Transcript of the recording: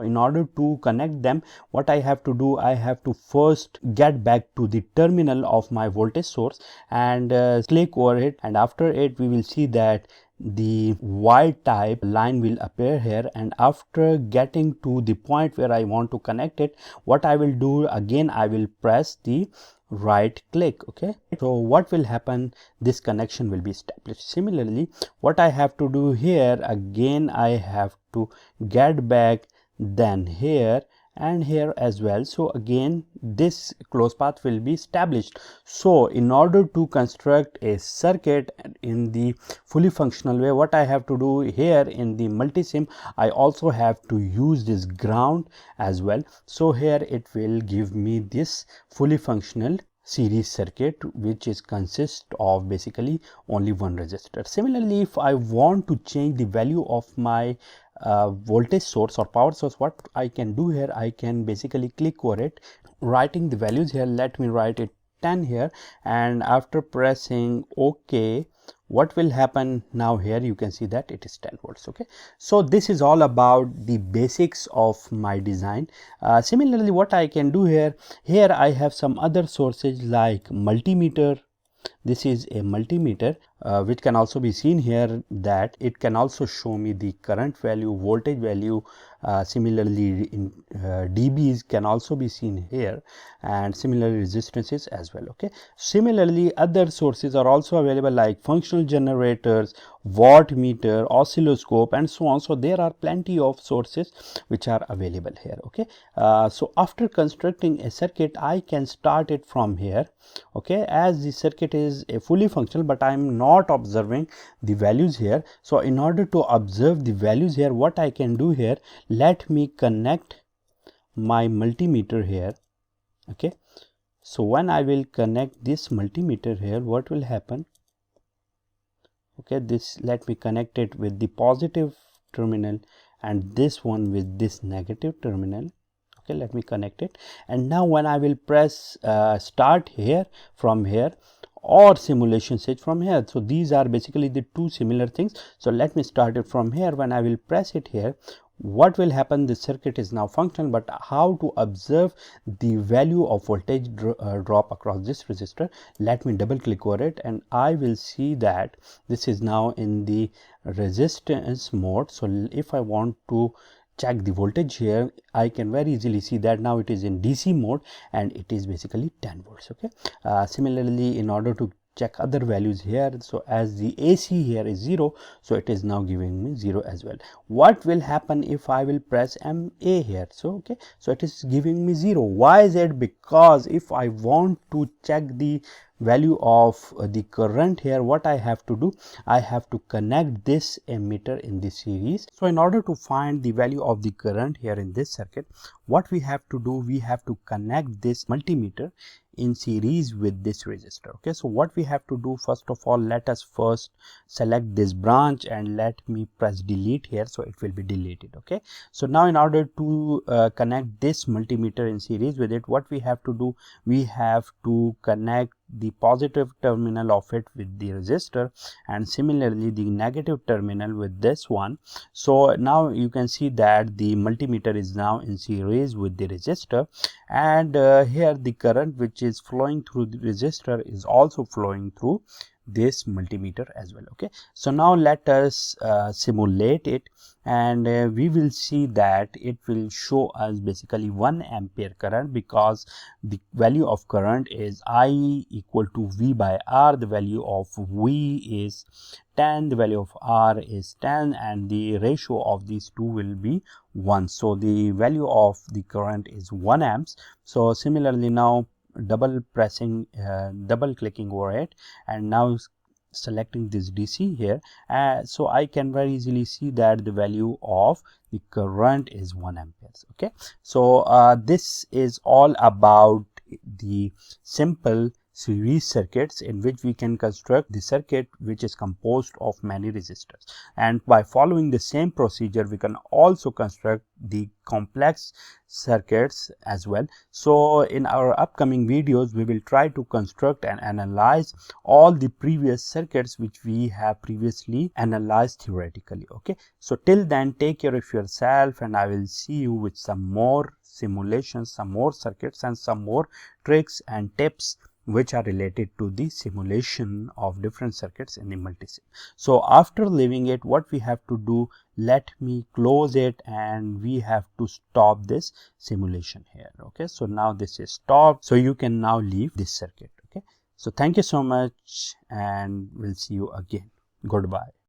So in order to connect them, what I have to do, I have to first get back to the terminal of my voltage source and click over it, and after it we will see that the Y type line will appear here, and after getting to the point where I want to connect it, what I will do again, I will press the right click. Okay, so what will happen, this connection will be established. Similarly, what I have to do here, again I have to get back, then here and here as well. So again this close path will be established. So in order to construct a circuit in the fully functional way, what I have to do here in the multisim, I also have to use this ground as well. So here it will give me this fully functional series circuit, which is consist of basically only one resistor. Similarly, if I want to change the value of my voltage source or power source, what I can do here, I can basically click over it, writing the values here. Let me write it 10 here, and after pressing OK, what will happen now, here you can see that it is 10 volts. Okay, so this is all about the basics of my design. Similarly, what I can do here, I have some other sources like multimeter. This is a multimeter which can also be seen here, that it can also show me the current value, voltage value. Similarly, in dBs can also be seen here, and similarly resistances as well. Okay, similarly other sources are also available like functional generators, watt meter, oscilloscope, and so on. So there are plenty of sources which are available here. Okay, so after constructing a circuit, I can start it from here. Okay, as the circuit is a fully functional, but I am not observing the values here. So in order to observe the values here, what I can do here, let me connect my multimeter here. Okay, so when I will connect this multimeter here, what will happen? Okay, this, let me connect it with the positive terminal and this one with this negative terminal. Okay, let me connect it, and now when I will press start here from here, or simulation switch from here, so these are basically the two similar things. So let me start it from here. When I will press it here, what will happen, the circuit is now functional, but how to observe the value of voltage drop across this resistor? Let me double click over it, and I will see that this is now in the resistance mode. So if I want to check the voltage here, I can very easily see that now it is in DC mode and it is basically 10 volts. Okay, similarly, in order to check other values here, so as the AC here is 0, so it is now giving me 0 as well. What will happen if I will press MA here? So okay, so it is giving me 0. Why is it? Because if I want to check the value of the current here, what I have to do, I have to connect this emitter in this series. So in order to find the value of the current here in this circuit, what we have to do, we have to connect this multimeter in series with this resistor. Okay, so what we have to do, first of all, let us first select this branch and let me press delete here, so it will be deleted. Okay, so now in order to connect this multimeter in series with it, what we have to do, we have to connect the positive terminal of it with the resistor, and similarly the negative terminal with this one. So now you can see that the multimeter is now in series with the resistor, and here the current which is flowing through the resistor is also flowing through this multimeter as well. Okay, so now let us simulate it, and we will see that it will show us basically 1 ampere current, because the value of current is I equal to V by R. The value of V is 10, the value of R is 10, and the ratio of these two will be 1. So the value of the current is 1 amps. So similarly, now double clicking over it, and now selecting this DC here, so I can very easily see that the value of the current is 1 amperes. Okay, so this is all about the simple series circuits in which we can construct the circuit which is composed of many resistors, and by following the same procedure we can also construct the complex circuits as well. So in our upcoming videos we will try to construct and analyze all the previous circuits which we have previously analyzed theoretically. Okay, so till then, take care of yourself, and I will see you with some more simulations, some more circuits, and some more tricks and tips which are related to the simulation of different circuits in the multisim. So after leaving it, what we have to do, let me close it, and we have to stop this simulation here. Okay, so now this is stopped, so you can now leave this circuit. Okay, so thank you so much, and we'll see you again. Goodbye.